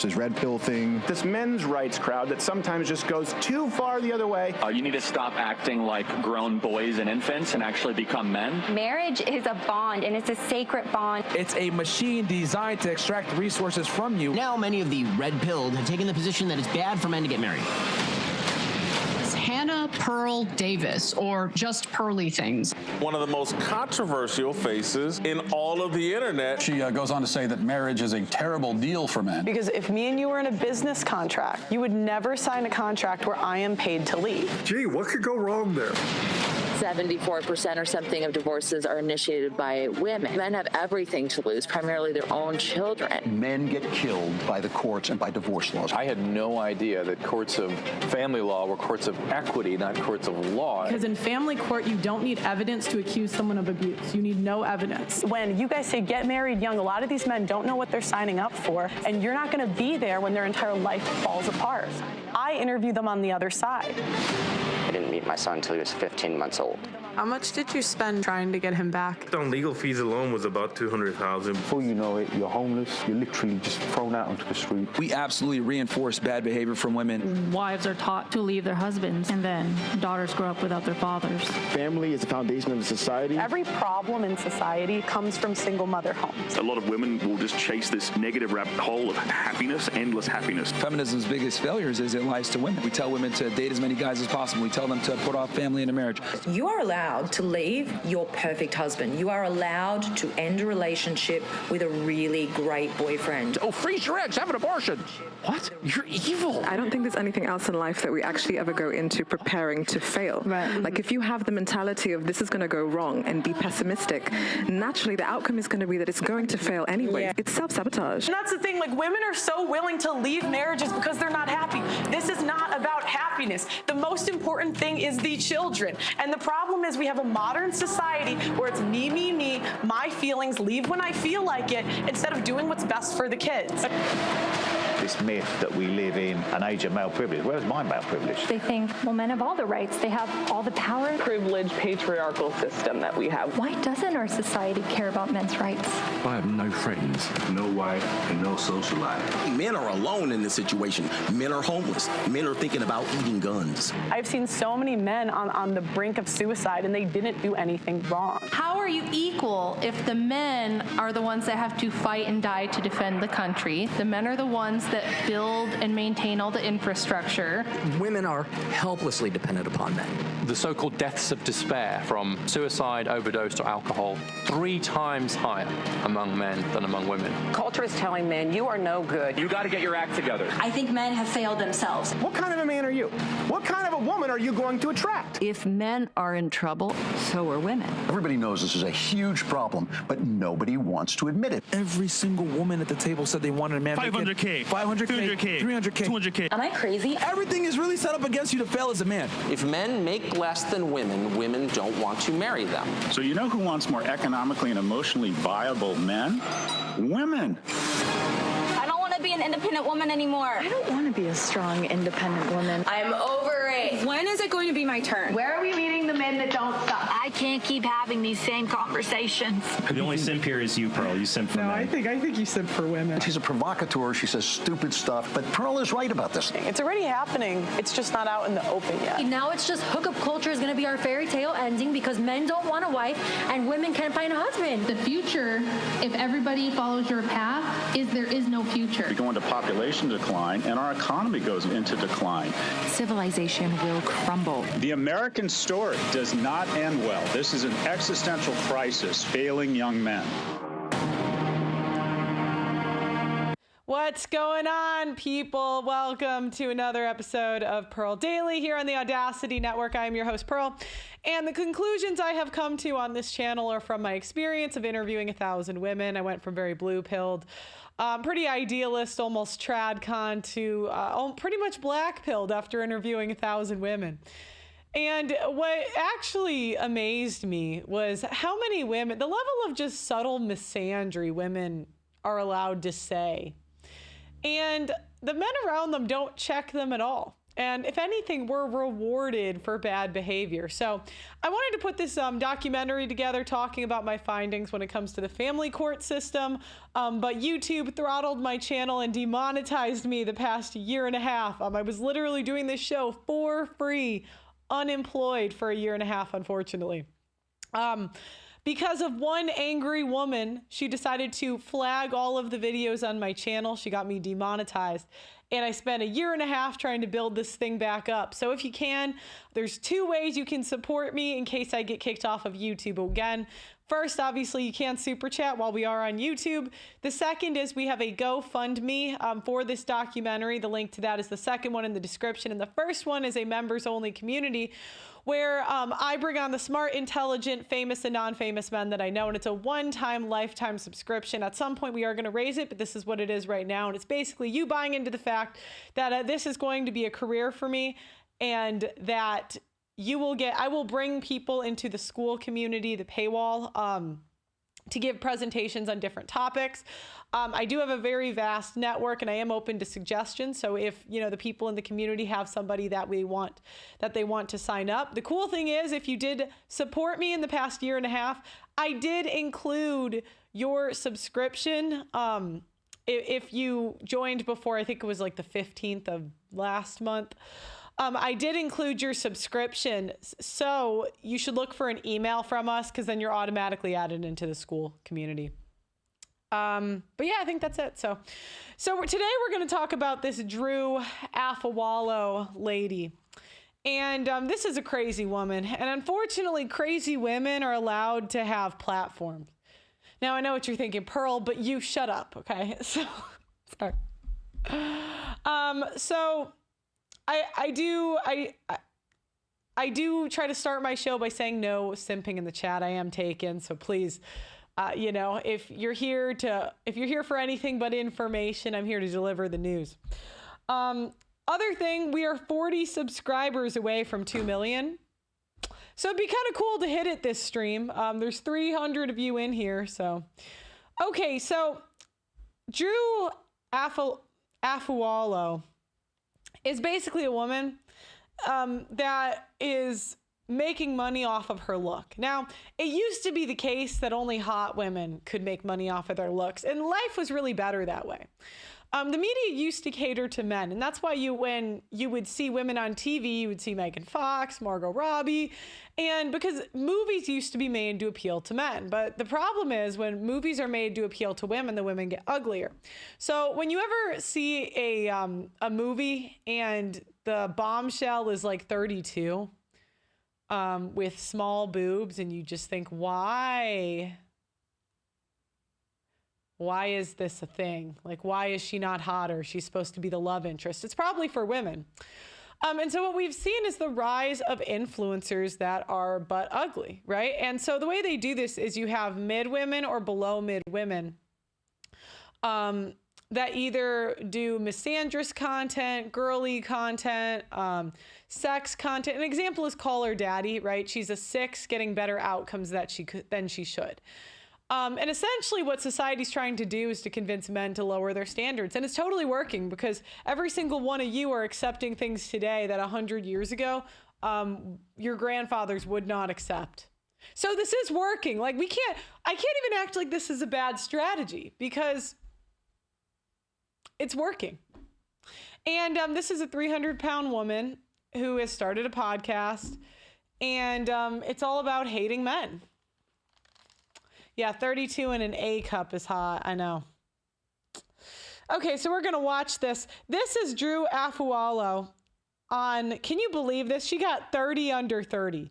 This red pill thing. This men's rights crowd that sometimes just goes too far the other way. You need to stop acting like grown boys and infants and actually become men. Marriage is a bond, and it's a sacred bond. It's a machine designed to extract resources from you. Now many of the red-pilled have taken the position that it's bad for men to get married. Hannah Pearl Davis, or just Pearly things. One of the most controversial faces in all of the internet. She goes on to say that marriage is a terrible deal for men. Because if me and you were in a business contract, you would never sign a contract where I am paid to leave. Gee, what could go wrong there? 74% or something of divorces are initiated by women. Men have everything to lose, primarily their own children. Men get killed by the courts and by divorce laws. I had no idea that courts of family law were courts of equity, not courts of law. Because in family court, you don't need evidence to accuse someone of abuse. You need no evidence. When you guys say get married young, a lot of these men don't know what they're signing up for, and you're not going to be there when their entire life falls apart. I interview them on the other side. I didn't meet my son until he was 15 months old. How much did you spend trying to get him back? On legal fees alone was about $200,000. Before you know it, you're homeless. You're literally just thrown out onto the street. We absolutely reinforce bad behavior from women. Wives are taught to leave their husbands, and then daughters grow up without their fathers. Family is the foundation of society. Every problem in society comes from single mother homes. A lot of women will just chase this negative rabbit hole of happiness, endless happiness. Feminism's biggest failures is it lies to women. We tell women to date as many guys as possible. We tell them to put off family into marriage. You are allowed to leave your perfect husband. You are allowed to end a relationship with a really great boyfriend. Oh, freeze your eggs, have an abortion. What? You're evil. I don't think there's anything else in life that we actually ever go into preparing to fail. Right. Like if you have the mentality of this is going to go wrong and be pessimistic, naturally the outcome is going to be that it's going to fail anyway. Yeah. It's self-sabotage. And that's the thing, like women are so willing to leave marriages because they're not happy. This is not about happiness. The most important thing is the children. And the problem is we have a modern society where it's me, my feelings, leave when I feel like it, instead of doing what's best for the kids. This myth that we live in an age of male privilege. Where's my male privilege? They think, well, men have all the rights. They have all the power. Privileged patriarchal system that we have. Why doesn't our society care about men's rights? I have no friends, no wife, and no social life. Men are alone in this situation. Men are homeless. Men are thinking about eating guns. I've seen so many men on the brink of suicide, and they didn't do anything wrong. How are you equal if the men are the ones that have to fight and die to defend the country? The men are the ones that build and maintain all the infrastructure. Women are helplessly dependent upon men. The so-called deaths of despair from suicide, overdose, or alcohol, 3 times higher among men than among women. Culture is telling men you are no good. You got to get your act together. I think men have failed themselves. What kind of a man are you? What kind of a woman are you going to attract? If men are in trouble, so are women. Everybody knows this is a huge problem, but nobody wants to admit it. Every single woman at the table said they wanted a man. 500K. 500K. 300K. 200K. Am I crazy? Everything is really set up against you to fail as a man. If men make less than women, women don't want to marry them. So you know who wants more economically and emotionally viable men? Women. I don't want to be an independent woman anymore. I don't want to be a strong, independent woman. I'm over it. When is it going to be my turn? Where are we meeting the men that don't stop? I can't keep having these same conversations. The only simp here is you, Pearl. You simp for men. I think you simp for women. She's a provocateur. She says stupid stuff, but Pearl is right about this. It's already happening. It's just not out in the open yet. Now it's just hookup culture is going to be our fairy tale ending because men don't want a wife and women can't find a husband. The future, if everybody follows your path, is there is no future. We go into population decline, and our economy goes into decline. Civilization will crumble. The American story does not end well. This is an existential crisis, failing young men. What's going on, people? Welcome to another episode of Pearl Daily here on the Audacity Network. I am your host, Pearl, and the conclusions I have come to on this channel are from my experience of interviewing 1,000 women. I went from very blue-pilled, pretty idealist, almost tradcon, to pretty much black-pilled after interviewing 1,000 women. And what actually amazed me was how many women, the level of just subtle misandry women are allowed to say. And the men around them don't check them at all. And if anything, we're rewarded for bad behavior. So I wanted to put this documentary together talking about my findings when it comes to the family court system. But YouTube throttled my channel and demonetized me the past year and a half. I was literally doing this show for free, unemployed for a year and a half, unfortunately. Because of one angry woman, she decided to flag all of the videos on my channel. She got me demonetized. And I spent a year and a half trying to build this thing back up. So if you can, there's 2 ways you can support me in case I get kicked off of YouTube again. First, obviously, you can super chat while we are on YouTube. The second is we have a GoFundMe for this documentary. The link to that is the second one in the description. And the first one is a members-only community where I bring on the smart, intelligent, famous, and non-famous men that I know. And it's a one-time, lifetime subscription. At some point, we are going to raise it, but this is what it is right now. And it's basically you buying into the fact that this is going to be a career for me, and that I will bring people into the school community, the paywall, to give presentations on different topics. I do have a very vast network, and I am open to suggestions. So if the people in the community have somebody that they want to sign up. The cool thing is, if you did support me in the past year and a half, I did include your subscription. If you joined before, I think it was like the 15th of last month. I did include your subscription, so you should look for an email from us, because then you're automatically added into the school community. But yeah, I think that's it. So today we're going to talk about this Drew Afawalo lady. And this is a crazy woman. And unfortunately, crazy women are allowed to have platforms. Now, I know what you're thinking, Pearl, but you shut up, okay? So, sorry. I do try to start my show by saying no simping in the chat. I am taken, so please, if you're here for anything but information, I'm here to deliver the news. Other thing, we are 40 subscribers away from 2 million. So it'd be kind of cool to hit it this stream. There's 300 of you in here, so. Okay, so Drew Afawalo is basically a woman that is making money off of her look. Now, it used to be the case that only hot women could make money off of their looks, and life was really better that way. The media used to cater to men, and that's why when you would see women on TV, you would see Megan Fox, Margot Robbie, and because movies used to be made to appeal to men. But the problem is when movies are made to appeal to women, the women get uglier. So when you ever see a movie and the bombshell is like 32 with small boobs, and you just think, why is this a thing? Like, why is she not hotter? She's supposed to be the love interest. It's probably for women. And so what we've seen is the rise of influencers that are butt ugly, right? And so the way they do this is you have mid women or below mid women that either do misandrous content, girly content, sex content. An example is Call Her Daddy, right? She's a 6 getting better outcomes than she should. And essentially what society's trying to do is to convince men to lower their standards. And it's totally working, because every single one of you are accepting things today that 100 years ago, your grandfathers would not accept. So this is working. Like I can't even act like this is a bad strategy, because it's working. And this is a 300-pound woman who has started a podcast, and it's all about hating men. Yeah, 32 in an A cup is hot. I know. Okay, so we're going to watch this. This is Drew Afawalo on, can you believe this? She got 30 under 30.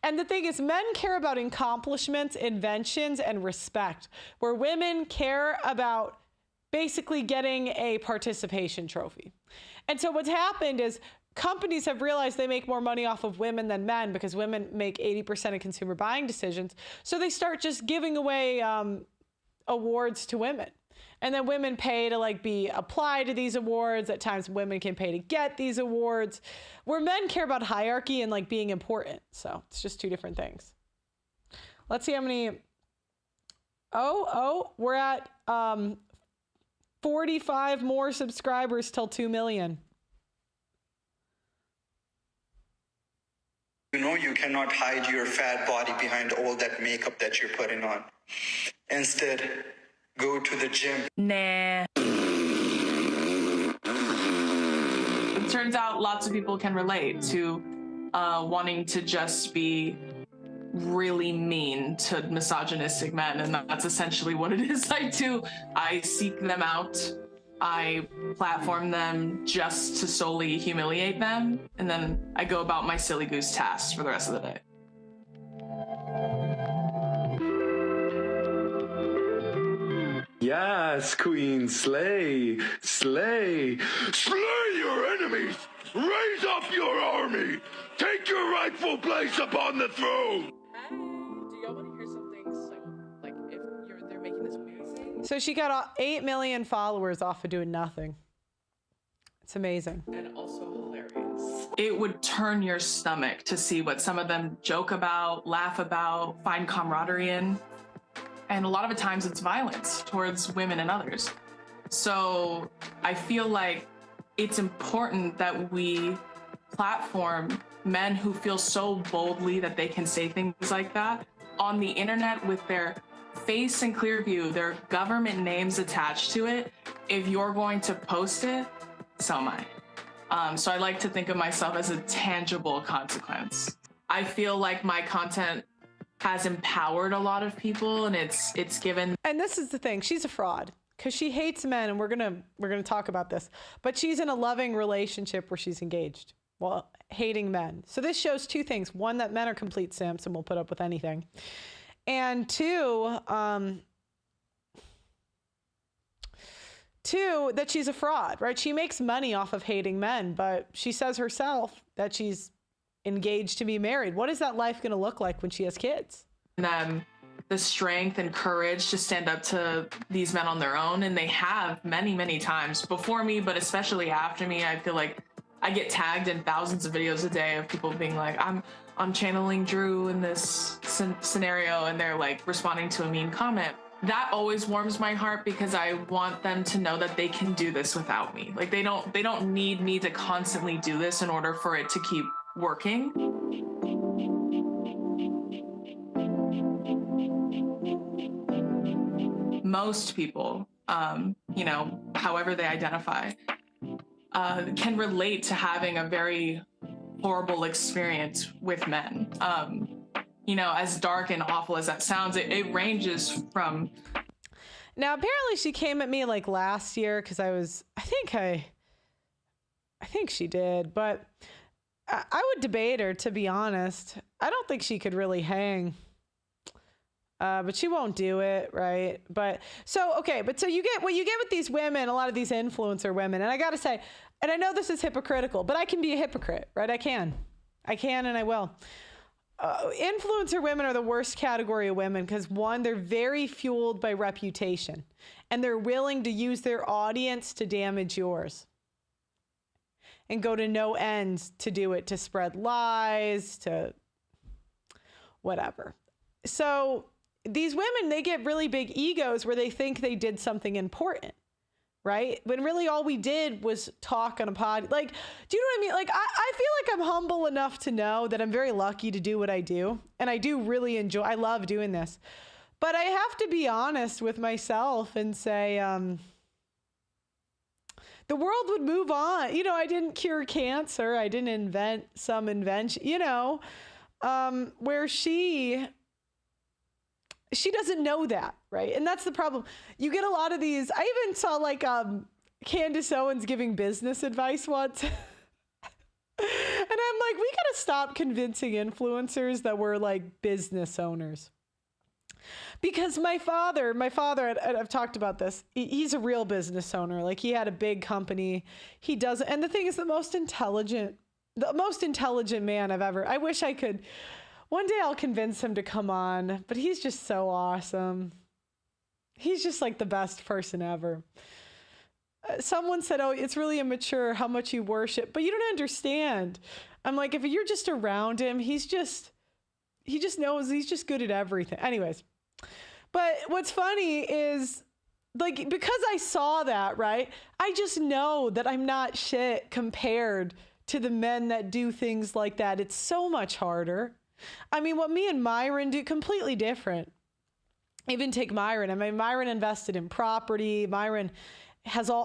And the thing is, men care about accomplishments, inventions, and respect, where women care about basically getting a participation trophy. And so what's happened is companies have realized they make more money off of women than men, because women make 80% of consumer buying decisions. So they start just giving away awards to women. And then women pay to be applied to these awards. At times women can pay to get these awards, where men care about hierarchy and being important. So it's just 2 different things. Let's see how many. We're at 45 more subscribers till 2 million. You know you cannot hide your fat body behind all that makeup that you're putting on. Instead, go to the gym. Nah. It turns out lots of people can relate to wanting to just be really mean to misogynistic men, and that's essentially what it is I do. I seek them out. I platform them just to solely humiliate them, and then I go about my silly goose tasks for the rest of the day. Yes, queen, slay, slay, slay your enemies, raise up your army, take your rightful place upon the throne. Do y'all want to hear something? So, like, if they're making this amazing. So she got 8 million followers off of doing nothing. It's amazing. And also hilarious. It would turn your stomach to see what some of them joke about, laugh about, find camaraderie in. And a lot of the times it's violence towards women and others. So I feel like it's important that we platform men who feel so boldly that they can say things like that on the internet with their face in clear view, their government names attached to it. If you're going to post it, so am I. So I like to think of myself as a tangible consequence. I feel like my content has empowered a lot of people, and it's given. And this is the thing, she's a fraud because she hates men, and we're gonna talk about this. But she's in a loving relationship where she's engaged while hating men. So this shows two things: one, that men are complete simps and will put up with anything, and two, that she's a fraud. Right? She makes money off of hating men, but she says herself that she's engaged to be married. What is that life going to look like when she has kids? Them the strength and courage to stand up to these men on their own, and they have many, many times before me, but especially after me. I feel like I get tagged in thousands of videos a day of people being like, I'm channeling Drew in this scenario, and they're like responding to a mean comment. That always warms my heart because I want them to know that they can do this without me. Like they don't need me to constantly do this in order for it to keep working. Most people, however they identify, can relate to having a very horrible experience with men. As dark and awful as that sounds, it ranges from. Now, apparently she came at me like last year because I think she did, but I would debate her, to be honest. I don't think she could really hang. But she won't do it, right? So you get what you get with these women, a lot of these influencer women. And I got to say, and I know this is hypocritical, but I can be a hypocrite, right? I can and I will. Influencer women are the worst category of women because, one, they're very fueled by reputation, and they're willing to use their audience to damage yours and go to no ends to do it, to spread lies, to whatever. So these women, they get really big egos where they think they did something important, right? When really all we did was talk on a pod. Like, do you know what I mean? Like, I feel like I'm humble enough to know that I'm very lucky to do what I do. And I do really I love doing this. But I have to be honest with myself and say, the world would move on. I didn't cure cancer. I didn't invent some invention, where she doesn't know that, right? And that's the problem. You get a lot of these. I even saw like Candace Owens giving business advice once. And I'm like, we gotta stop convincing influencers that we're like business owners. Because my father, I've talked about this. He's a real business owner. Like, he had a big company. He does, and the thing is, the most intelligent man I've ever. I wish I could. One day I'll convince him to come on, but he's just so awesome. He's just like the best person ever. Someone said, "Oh, it's really immature how much you worship," but you don't understand. I'm like, if you're just around him, he just knows he's just good at everything. Anyways. But what's funny is, like, because I saw that, right? I just know that I'm not shit compared to the men that do things like that. It's so much harder. I mean, what me and Myron do, completely different. Even take Myron. I mean, Myron invested in property. Myron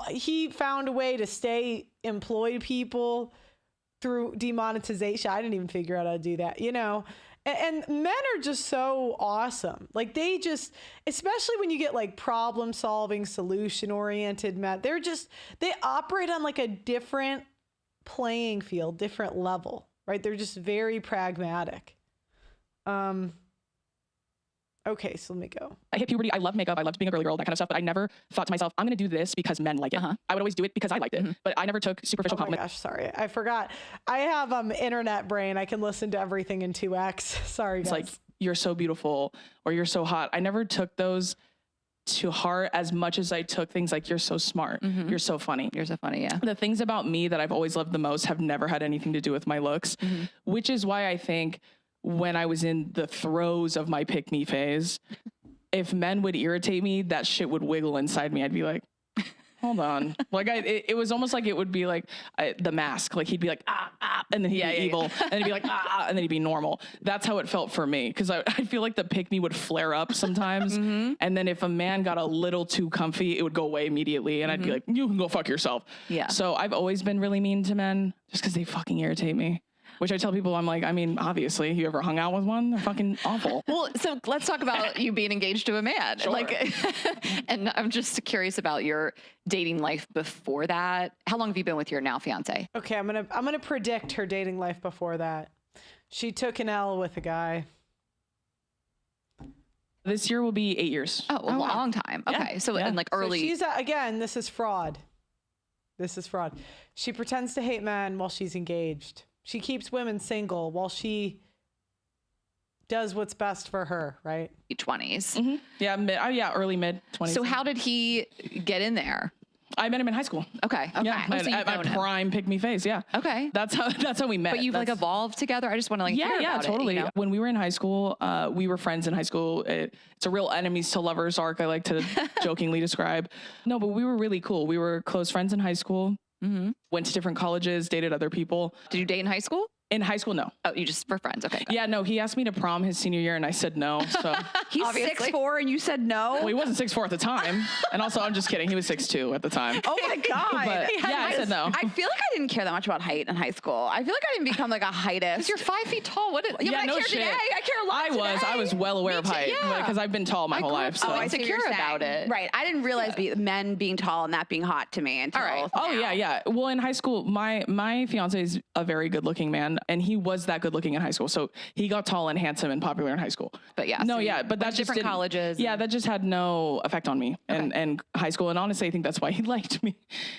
he found a way to stay employed people through demonetization. I didn't even figure out how to do that, you know? And men are just so awesome. Like they just, especially when you get like problem solving, solution oriented men, they operate on like a different playing field, different level, right? They're just very pragmatic. Okay, so let me go. I hit puberty. I love makeup. I loved being a girly girl, that kind of stuff. But I never thought to myself, I'm going to do this because men like it. I would always do it because I liked it. But I never took superficial compliments. Oh my gosh, sorry. I forgot. I have internet brain. I can listen to everything in 2x. Sorry, guys. It's like, you're so beautiful or you're so hot. I never took those to heart as much as I took things like, you're so smart. You're so funny. You're so funny, yeah. The things about me that I've always loved the most have never had anything to do with my looks, which is why I think when I was in the throes of my pick-me phase, if men would irritate me, that shit would wiggle inside me. I'd be like, hold on. Like it was almost like it would be like the Mask. Like he'd be like, and then he'd be evil. And he'd be like, and then he'd be normal. That's how it felt for me. Cause I feel like the pick-me would flare up sometimes. And then if a man got a little too comfy, it would go away immediately. And I'd be like, you can go fuck yourself. Yeah. So I've always been really mean to men just cause they fucking irritate me. Which I tell people, I'm like, I mean, obviously, you ever hung out with one? They're fucking awful. Well, so let's talk about you being engaged to a man. Sure. Like, and I'm just curious about your dating life before that. How long have you been with your now fiance? Okay, I'm gonna predict her dating life before that. She took an L with a guy. This year will be 8 years. Oh, a long time. Okay, Yeah. so in like early. So she's again, this is fraud. This is fraud. She pretends to hate men while she's engaged. She keeps women single while she does what's best for her, right? 20s. Yeah, early mid 20s. So how did he get in there? I met him in high school. Okay. Yeah, So at my prime pick-me phase. Yeah. Okay. That's how we met. But you've like evolved together. I just want to like hear about totally. it, you know? When we were in high school, we were friends in high school. It's a real enemies to lovers arc. I like to jokingly describe. No, but we were really cool. We were close friends in high school. Went to different colleges, dated other people. Did you date in high school? In high school, no. Oh, you just were friends. Okay. Yeah, no, he asked me to prom his senior year and I said no. So He's 6'4" and you said no? Well, he wasn't 6'4" at the time. And also, I'm just kidding. He was 6'2" at the time. Oh my God. But, yeah, I said no. I feel like I didn't care that much about height in high school. I feel like I didn't become like a heightist. Because you're 5 feet tall. What is, Yeah, but no I care shit. today. I care a lot today. I was well aware of height because I've been tall my whole life. So. I insecure about it. Right. I didn't realize men being tall and that being hot to me until All right. Oh, yeah. Well, in high school, my fiance is a very good looking man and he was that good looking in high school. So he got tall and handsome and popular in high school. But yeah. No, so yeah. But that just different didn't- colleges. Yeah, that just had no effect on me and high school. And honestly, I think that's why he liked me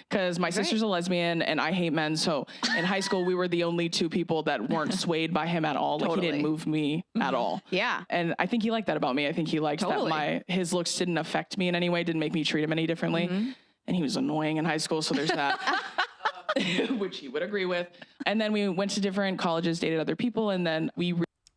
because my sister's a lesbian and I hate men. So in high school, we were the only two people that weren't swayed by him at all. Like he didn't move me at all. Yeah. And I think he liked that about me. I think he liked that his looks didn't affect me in any way, didn't make me treat him any differently. And he was annoying in high school. So there's that. Which he would agree with. And then we went to different colleges, dated other people, and then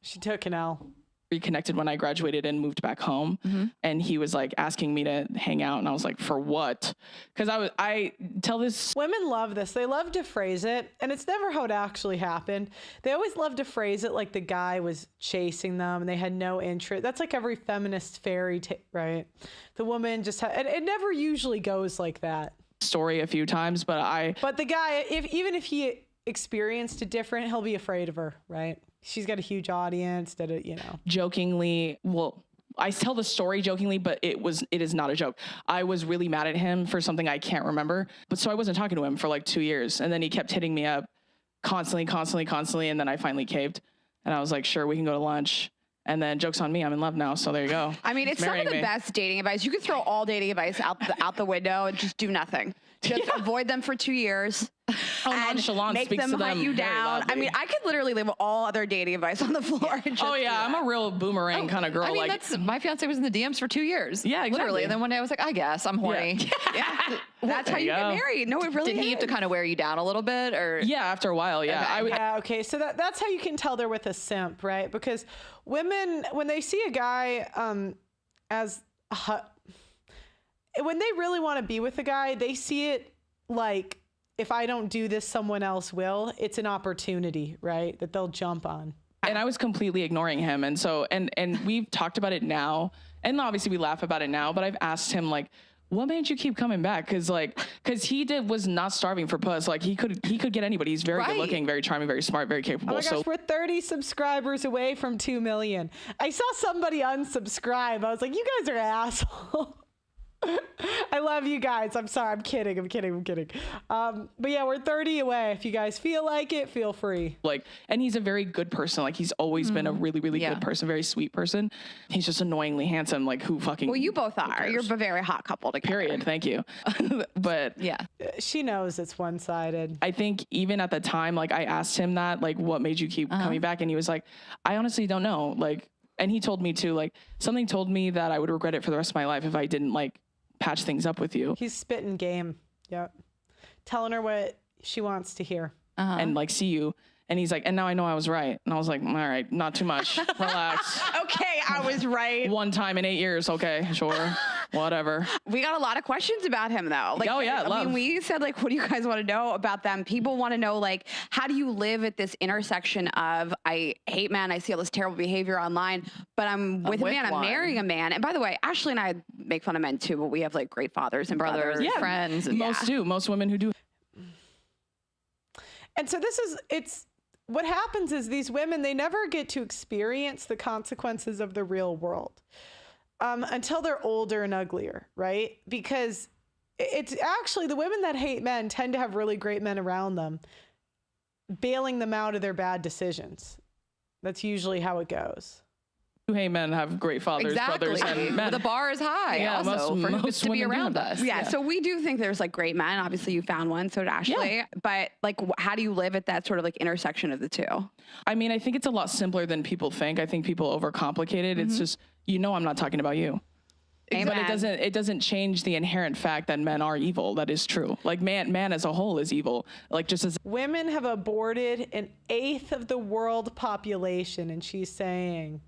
she took an L. Reconnected when I graduated and moved back home. And he was like asking me to hang out, and I was like, for what? Because I tell this. Women love this. They love to phrase it, and it's never how it actually happened. They always love to phrase it like the guy was chasing them and they had no interest. That's like every feminist fairy tale, right? The woman just it never usually goes like that. Story a few times, but the guy, even if he experienced it different, he'll be afraid of her, right? She's got a huge audience that jokingly, well, I tell the story jokingly, but it is not a joke. I was really mad at him for something I can't remember, but so I wasn't talking to him for like 2 years, and then he kept hitting me up constantly, and then I finally caved, and I was like, sure, we can go to lunch. And then joke's on me, I'm in love now, so there you go. I mean, it's some of the best dating advice. You could throw all dating advice out the window and just do nothing. Just avoid them for 2 years. Nonchalant make speaks them to them hunt you very down. loudly. I mean, I could literally leave all other dating advice on the floor. And just I'm a real boomerang kind of girl. I mean, my fiance was in the DMs for 2 years. Yeah, exactly. Literally. And then one day I was like, I guess I'm horny. Yeah. That's how you get married. No, it really Did he have to kind of wear you down a little bit, or? Yeah, after a while, yeah. Okay. So that's how you can tell they're with a simp, right? Because women, when they see a guy when they really want to be with a guy, they see it like if I don't do this, someone else will. It's an opportunity, right? That they'll jump on. And I was completely ignoring him. And so, and we've talked about it now. And obviously we laugh about it now, but I've asked him, like, what made you keep coming back? Cause he was not starving for puss. Like he could get anybody. He's very good looking, very charming, very smart, very capable. Oh my gosh, we're 30 subscribers away from 2 million. I saw somebody unsubscribe. I was like, you guys are assholes. I love you guys. I'm sorry. I'm kidding. But yeah, we're 30 away. If you guys feel like it, feel free. Like, and he's a very good person. Like he's always been a really, really good person, very sweet person. He's just annoyingly handsome. Like who fucking. Well, you both are. You're a very hot couple together. Period. Thank you. But yeah, she knows it's one-sided. I think even at the time, like I asked him that, like, what made you keep coming back? And he was like, I honestly don't know. Like, and he told me too, like something told me that I would regret it for the rest of my life if I didn't like patch things up with you. He's spitting game. Yep. Telling her what she wants to hear. And like, see you. And he's like, and now I know I was right. And I was like, all right, not too much. Relax. Okay, I was right. One time in 8 years. Okay, sure. Whatever. We got a lot of questions about him though. Like, oh yeah, I mean, we said like, what do you guys want to know about them? People want to know like, how do you live at this intersection of I hate men, I see all this terrible behavior online, but I'm with a man, I'm marrying a man. And by the way, Ashley and I make fun of men too, but we have like great fathers and brothers, and friends. And most do. Most women who do. And so it's what happens is these women, they never get to experience the consequences of the real world until they're older and uglier, right? Because it's actually the women that hate men tend to have really great men around them, bailing them out of their bad decisions. That's usually how it goes. Hey, men have great fathers, brothers, and men. The bar is high. Yeah, also most to be women around do. us. Yeah, so we do think there's like great men. Obviously, you found one, so did Ashley. Yeah. But like, how do you live at that sort of like intersection of the two? I mean, I think it's a lot simpler than people think. I think people overcomplicate it. It's just, I'm not talking about you. Amen. But it doesn't change the inherent fact that men are evil. That is true. Like man as a whole is evil. Like just as women have aborted 1/8 of the world population, and she's saying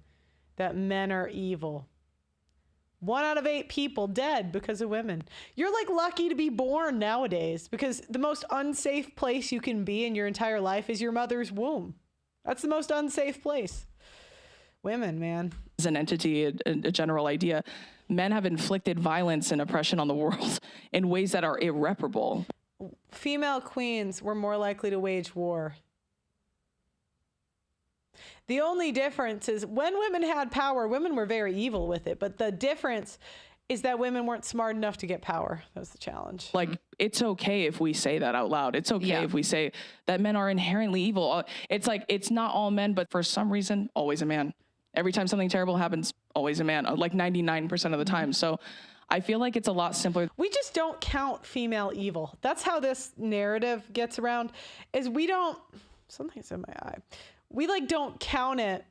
that men are evil. 1 out of 8 people dead because of women. You're like lucky to be born nowadays because the most unsafe place you can be in your entire life is your mother's womb. That's the most unsafe place. Women, man. As an entity, a general idea, men have inflicted violence and oppression on the world in ways that are irreparable. Female queens were more likely to wage war. The only difference is when women had power, women were very evil with it. But the difference is that women weren't smart enough to get power. That was the challenge. Like, it's okay if we say that out loud. It's okay if we say that men are inherently evil. It's like, it's not all men, but for some reason, always a man. Every time something terrible happens, always a man, like 99% of the time. So I feel like it's a lot simpler. We just don't count female evil. That's how this narrative gets around, is we don't, something's in my eye. We like don't count it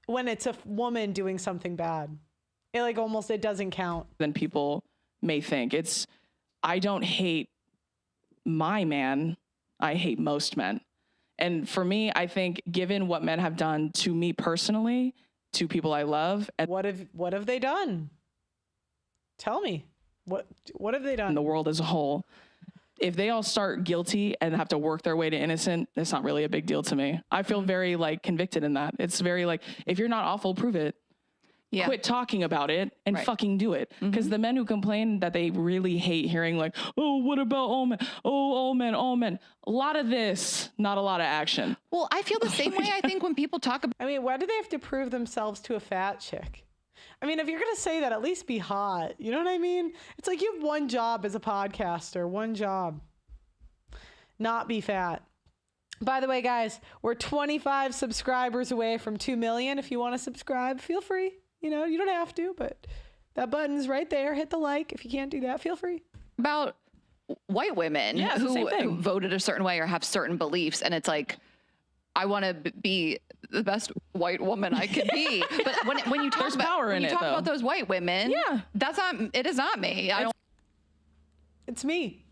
when it's a woman doing something bad. It doesn't count. Than people may think. I don't hate my man. I hate most men. And for me, I think given what men have done to me personally, to people I love. And what have they done? Tell me. What have they done? The world as a whole. If they all start guilty and have to work their way to innocent, it's not really a big deal to me. I feel very like convicted in that. It's very like, if you're not awful, prove it. Yeah. Quit talking about it and fucking do it. Because the men who complain that they really hate hearing like, oh, what about all men? Oh, all men, all men. A lot of this, not a lot of action. Well, I feel the same way, I think, when people talk about... I mean, why do they have to prove themselves to a fat chick? I mean, if you're going to say that, at least be hot. You know what I mean? It's like you have one job as a podcaster, one job. Not be fat. By the way, guys, we're 25 subscribers away from 2 million. If you want to subscribe, feel free. You don't have to, but that button's right there. Hit the like. If you can't do that, feel free. About white women who voted a certain way or have certain beliefs. And it's like, I want to be the best white woman I can be. But when you talk about those white women, it is not me. It's me.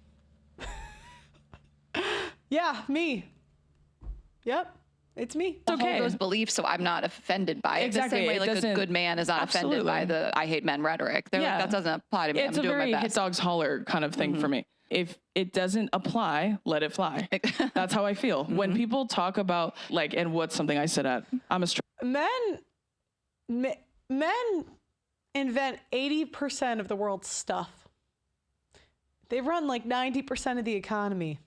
Yeah, me. Yep. It's me. It's okay. Those beliefs, so I'm not offended by it. Exactly. The same way like a good man is not offended by the I hate men rhetoric. They're like, that doesn't apply to me. It's a very hit dogs holler kind of thing for me. If it doesn't apply, let it fly. That's how I feel. When people talk about like, and what's something I said at, I'm a straight. Men invent 80% of the world's stuff. They run like 90% of the economy.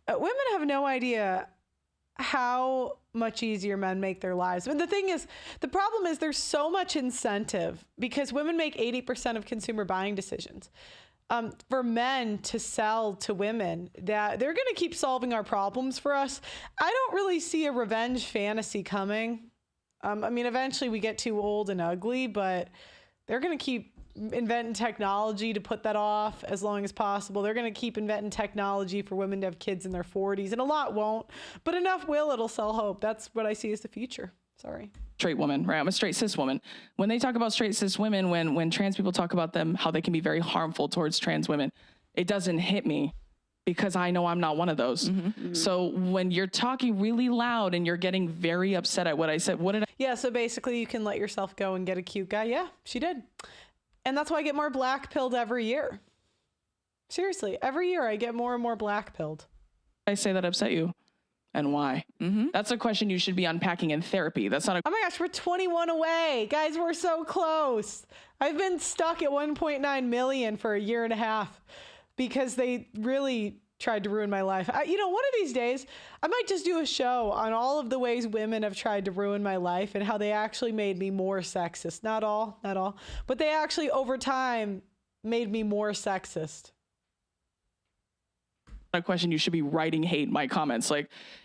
Women have no idea how much easier men make their lives. But the problem is there's so much incentive because women make 80% of consumer buying decisions. For men to sell to women, that they're going to keep solving our problems for us. I don't really see a revenge fantasy coming. I mean, eventually we get too old and ugly, but they're going to keep inventing technology to put that off as long as possible. They're going to keep inventing technology for women to have kids in their 40s, and a lot won't, but enough will. It'll sell hope. That's what I see as the future. Sorry. Straight woman, right? I'm a straight cis woman. When they talk about straight cis women, when trans people talk about them, how they can be very harmful towards trans women, it doesn't hit me because I know I'm not one of those. So when you're talking really loud and you're getting very upset at what I said, what did I? Yeah, so basically you can let yourself go and get a cute guy. Yeah, she did. And that's why I get more black pilled every year. Seriously, every year I get more and more black pilled. I say that upset you. And why? That's a question you should be unpacking in therapy. That's not a... Oh my gosh, we're 21 away. Guys, we're so close. I've been stuck at 1.9 million for a year and a half because they really tried to ruin my life. One of these days, I might just do a show on all of the ways women have tried to ruin my life and how they actually made me more sexist. Not all, but they actually over time made me more sexist. A question you should be writing hate in my comments,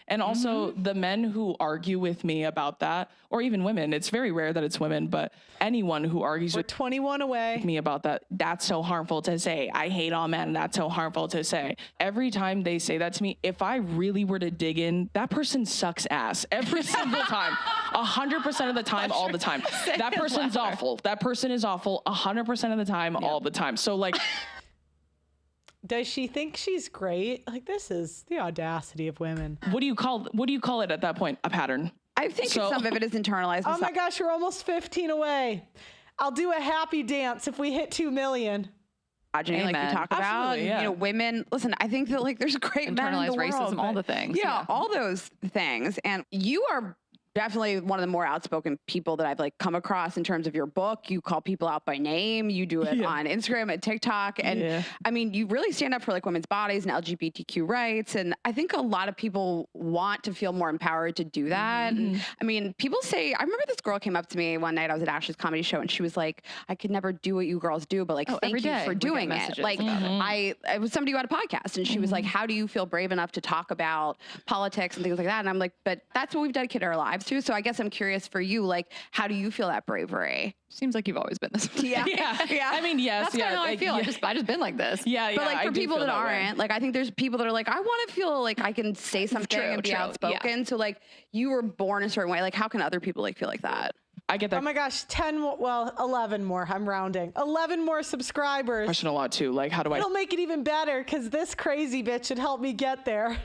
and also the men who argue with me about that, or even women, it's very rare that it's women, but anyone who argues with 21 away me about that, that's so harmful to say. I hate all men. That's so harmful to say. Every time they say that to me, if I really were to dig in, that person sucks ass every single time, 100% of the time, all the time. That person's awful. That person is awful 100% of the time, all the time. So does she think she's great? This is the audacity of women. What do you call it at that point? A pattern. I think some of it is internalized. Oh my gosh, we're almost 15 away. I'll do a happy dance if we hit 2 million. Like you talk about, women. Listen, I think that there's great men in the world. Racism, all the things. Yeah, all those things. And you are definitely one of the more outspoken people that I've come across in terms of your book. You call people out by name. You do it on Instagram and TikTok. And I mean, you really stand up for women's bodies and LGBTQ rights. And I think a lot of people want to feel more empowered to do that. And I mean, people say, I remember this girl came up to me one night. I was at Ashley's comedy show and she was like, I could never do what you girls do, but thank you for doing it. It was somebody who had a podcast and she was like, how do you feel brave enough to talk about politics and things like that? And I'm like, but that's what we've dedicated our lives to. So I guess I'm curious for you, how do you feel that bravery? Seems like you've always been this way. Yeah. I mean, yes. That's kind of how I feel. I just been like this. But for people that aren't, I think there's people that are I want to feel like I can say something and be outspoken. So you were born a certain way. How can other people feel like that? I get that. Oh my gosh, 11 more. I'm rounding. 11 more subscribers. Question a lot too. How do I? It'll make it even better because this crazy bitch should help me get there.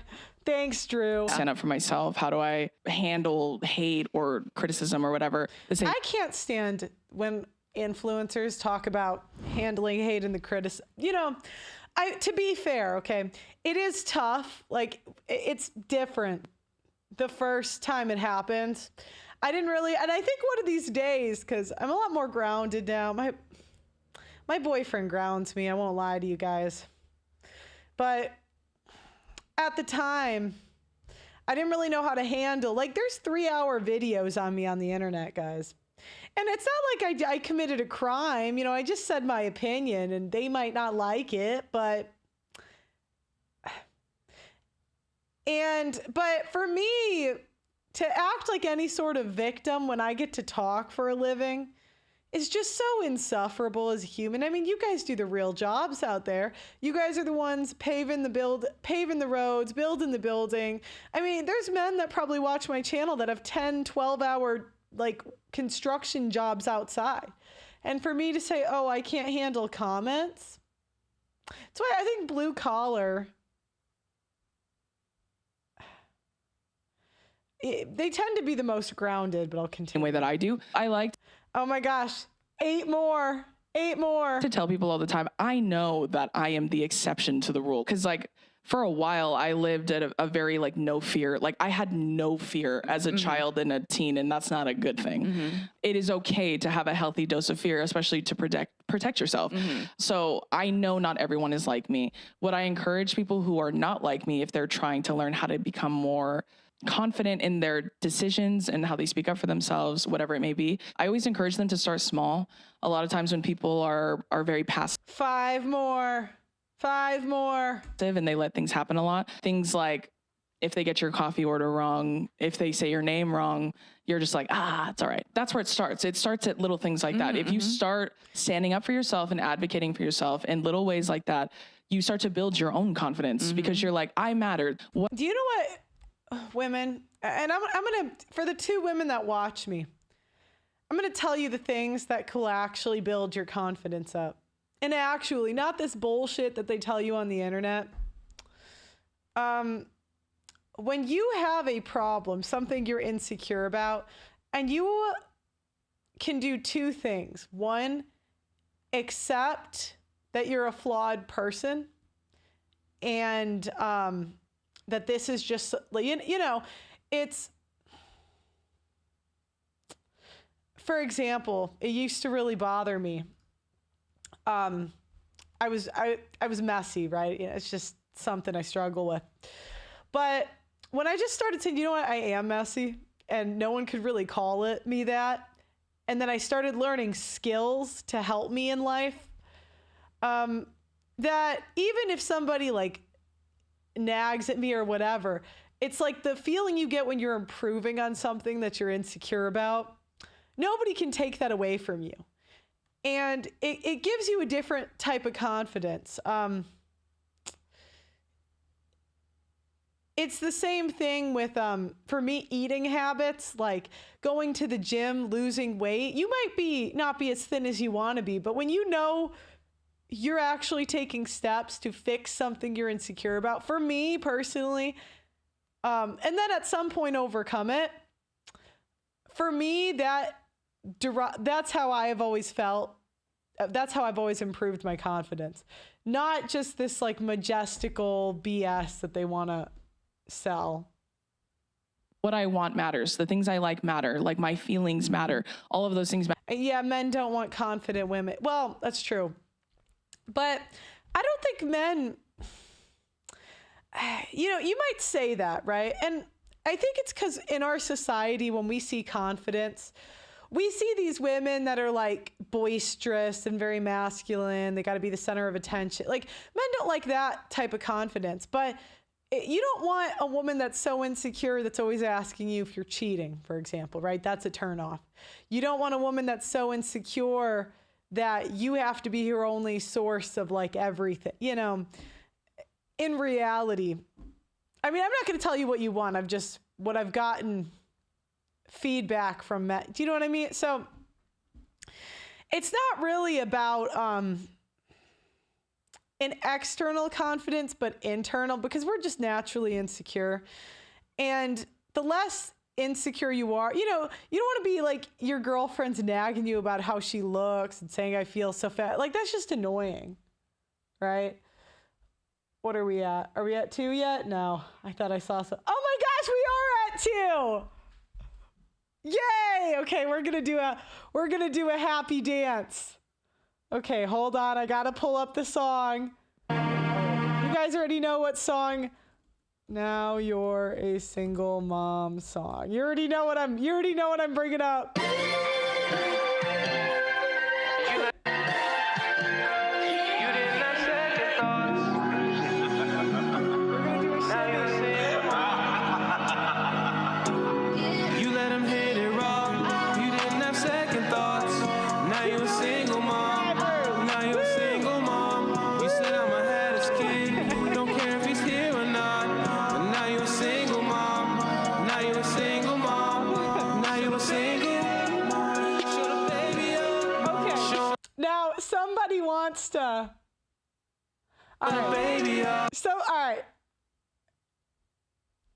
Thanks, Drew. Stand up for myself. How do I handle hate or criticism or whatever? I can't stand when influencers talk about handling hate and the criticism. To be fair, okay, it is tough. It's different the first time it happens. I didn't really, and I think one of these days, because I'm a lot more grounded now. My boyfriend grounds me. I won't lie to you guys. But at the time, I didn't really know how to handle, there's 3-hour videos on me on the internet, guys. And it's not like I committed a crime. I just said my opinion and they might not like it, but for me to act like any sort of victim when I get to talk for a living is just so insufferable as a human. I mean, you guys do the real jobs out there. You guys are the ones paving the roads, building the building. I mean, there's men that probably watch my channel that have 10, 12-hour construction jobs outside. And for me to say, oh, I can't handle comments. That's why I think blue collar, they tend to be the most grounded, but I'll continue. The way that I do. I liked. Oh my gosh, 8 more. 8 more. To tell people all the time, I know that I am the exception to the rule. Cause like for a while I lived at a very like no fear. Like I had no fear as a child and a teen, and that's not a good thing. It is okay to have a healthy dose of fear, especially to protect yourself. So I know not everyone is like me. What I encourage people who are not like me, if they're trying to learn how to become more confident in their decisions and how they speak up for themselves, whatever it may be, I always encourage them to start small. A lot of times when people are very passive. 5 more. 5 more. And they let things happen a lot. Things like if they get your coffee order wrong, if they say your name wrong, you're just like, it's all right. That's where it starts. It starts at little things like that. If you start standing up for yourself and advocating for yourself in little ways like that, you start to build your own confidence because you're like, I matter. Do you know what, women, and I'm going to, for the 2 women that watch me, I'm going to tell you the things that will actually build your confidence up. And actually, not this bullshit that they tell you on the internet. When you have a problem, something you're insecure about, and you can do 2 things. 1, accept that you're a flawed person and that this is just, you know, it's, for example, it used to really bother me. I was messy, right? You know, it's just something I struggle with. But when I just started saying, you know what, I am messy, and no one could really call me that. And then I started learning skills to help me in life. That even if somebody like nags at me or whatever, it's like the feeling you get when you're improving on something that you're insecure about. Nobody can take that away from you. And it gives you a different type of confidence. It's the same thing with, for me, eating habits, like going to the gym, losing weight. You might not be as thin as you want to be, but when you know you're actually taking steps to fix something you're insecure about, for me personally, and then at some point overcome it, for me, that's how I have always felt. That's how I've always improved my confidence. Not just this like majestical BS that they want to sell. What I want matters. The things I like matter. Like my feelings matter. All of those things matter. Yeah, men don't want confident women. Well, that's true. But I don't think men, you know, you might say that, right? And I think it's because in our society, when we see confidence, we see these women that are like boisterous and very masculine. They got to be the center of attention. Like men don't like that type of confidence, but you don't want a woman that's so insecure that's always asking you if you're cheating, for example, right? That's a turnoff. You don't want a woman that's so insecure that you have to be her only source of like everything. You know, in reality, I mean, I'm not going to tell you what you want. What I've gotten feedback from men. Do you know what I mean? So it's not really about an external confidence, but internal, because we're just naturally insecure. And the less insecure you are, you know, you don't want to be like your girlfriend's nagging you about how she looks and saying, I feel so fat. Like, that's just annoying, right? What are we at? Are we at 2 yet? No, I thought I saw some. Oh my gosh, we are at 2. Yay! Okay, we're gonna do a happy dance. Okay, hold on. I gotta pull up the song. You guys already know what song. Now You're a Single Mom song. You already know what I'm bringing up. Somebody wants to. All right.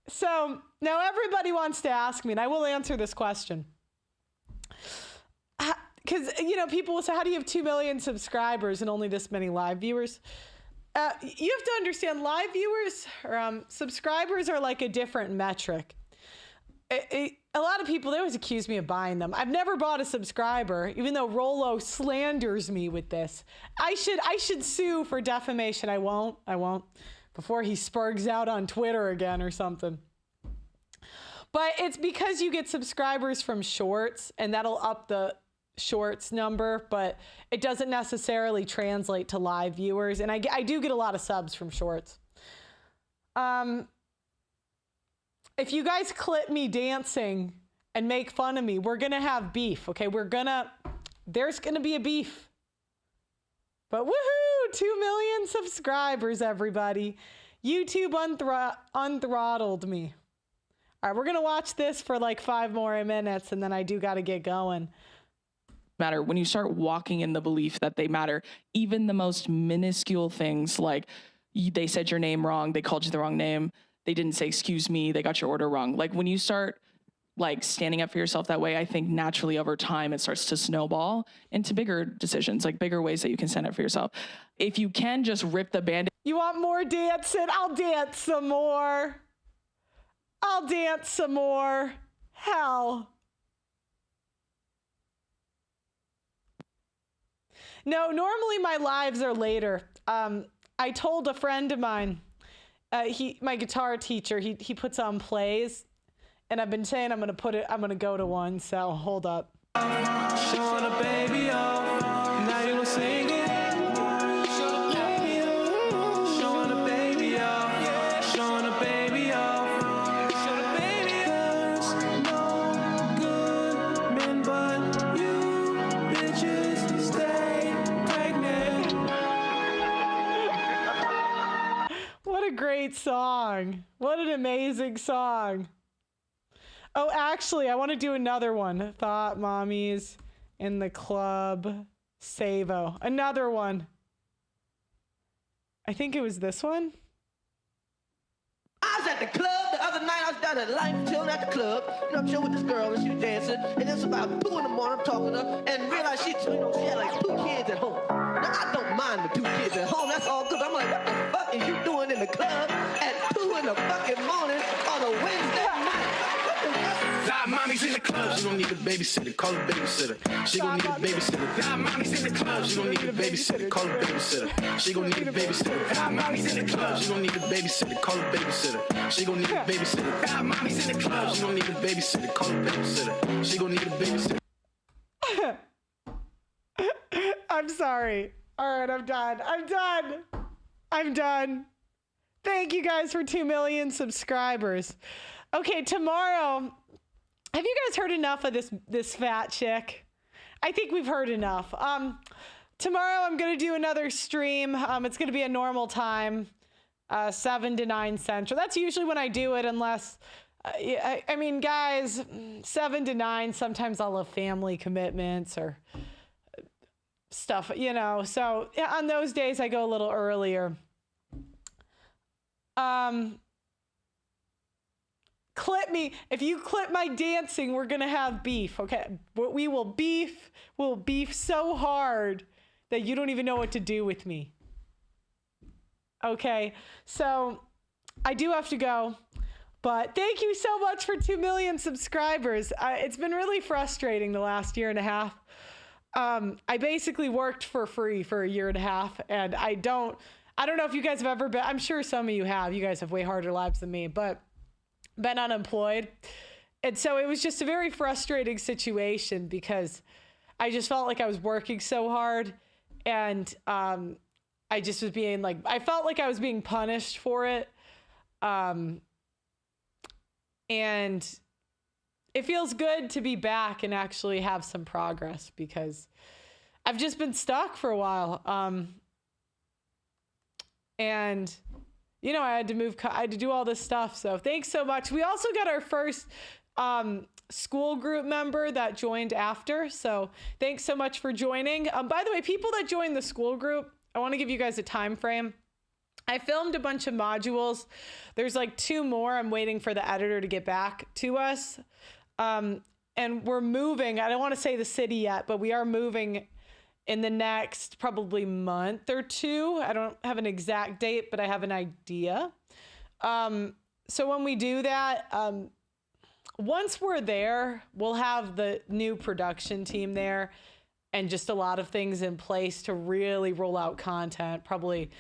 So now everybody wants to ask me, and I will answer this question. because, people will say, how do you have 2 million subscribers and only this many live viewers? You have to understand, live viewers or subscribers are like a different metric. A lot of people, they always accuse me of buying them. I've never bought a subscriber, even though Rollo slanders me with this. I should sue for defamation. I won't. Before he spurgs out on Twitter again or something. But it's because you get subscribers from shorts, and that'll up the shorts number, but it doesn't necessarily translate to live viewers. And I do get a lot of subs from shorts. If you guys clip me dancing and make fun of me, we're going to have beef, okay? There's going to be a beef. But woohoo, 2 million subscribers, everybody. YouTube unthrottled me. All right, we're going to watch this for like 5 more minutes, and then I do got to get going. Matter when you start walking in the belief that they matter, even the most minuscule things, like they said your name wrong, they called you the wrong name, they didn't say excuse me, they got your order wrong. Like when you start like standing up for yourself that way, I think naturally over time it starts to snowball into bigger decisions, like bigger ways that you can stand up for yourself. If you can just rip the band-aid. You want more dancing? I'll dance some more. Hell. No, normally my lives are later. I told a friend of mine, my guitar teacher, he puts on plays, and I've been saying I'm gonna go to one, so hold up. Showing a baby off, now you gonna sing it. Showing a baby off, showing a baby off, showing a baby off. There's no good men but you, bitches, stay pregnant. What a great song. What an amazing song. Oh, actually, I want to do another one. Thought Mommies in the Club. Savo. Another one. I think it was this one. I was at the club the other night. I was down at Life chilling at the club. I'm chilling with this girl and she was dancing. And it's about 2 in the morning. I'm talking to her and realized she had like 2 kids at home. Now I don't mind the 2 kids at home. That's all good. I'm like, what the fuck is you doing in the club at 2 in the fucking morning on a Wednesday night? Mommy's in the club, she don't need a babysitter, call a babysitter. She gon' need a babysitter. Mommy's in the club, she don't need a babysitter, call a babysitter. She gon' need a babysitter. Mommy's in the club, she don't need a babysitter, call a babysitter. She gon' need a babysitter. Mommy's in the club, she don't need a babysitter, call a babysitter. She gon' need a babysitter. I'm sorry. All right, I'm done. Thank you guys for 2 million subscribers. Okay, tomorrow. Have you guys heard enough of this fat chick? I think we've heard enough. Tomorrow I'm going to do another stream. It's going to be a normal time, 7 to 9 Central. That's usually when I do it, unless, I mean, guys, 7 to 9, sometimes I'll have family commitments or stuff, So on those days I go a little earlier. Clip me. If you clip my dancing, we're going to have beef, okay? We will beef. We'll beef so hard that you don't even know what to do with me. Okay? So I do have to go. But thank you so much for 2 million subscribers. It's been really frustrating the last year and a half. I basically worked for free for a year and a half, and I don't know if you guys have ever been, I'm sure some of you have. You guys have way harder lives than me, but been unemployed. And so it was just a very frustrating situation because I just felt like I was working so hard, and I just was being like, I felt like I was being punished for it. And it feels good to be back and actually have some progress because I've just been stuck for a while. And I had to do all this stuff. So thanks so much. We also got our first school group member that joined after. So thanks so much for joining. By the way, people that joined the school group, I want to give you guys a time frame. I filmed a bunch of modules. There's like 2 more. I'm waiting for the editor to get back to us. and we're moving. I don't want to say the city yet, but we are moving in the next probably month or two. I don't have an exact date, but I have an idea. So when we do that, once we're there, we'll have the new production team there and just a lot of things in place to really roll out content. Probably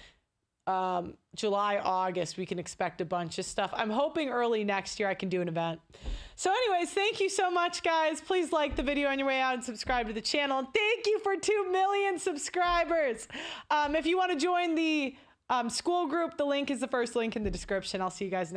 July, August, we can expect a bunch of stuff. I'm hoping early next year I can do an event. So anyways, thank you so much, guys. Please like the video on your way out and subscribe to the channel. And thank you for 2 million subscribers. If you want to join the school group, the link is the first link in the description. I'll see you guys next.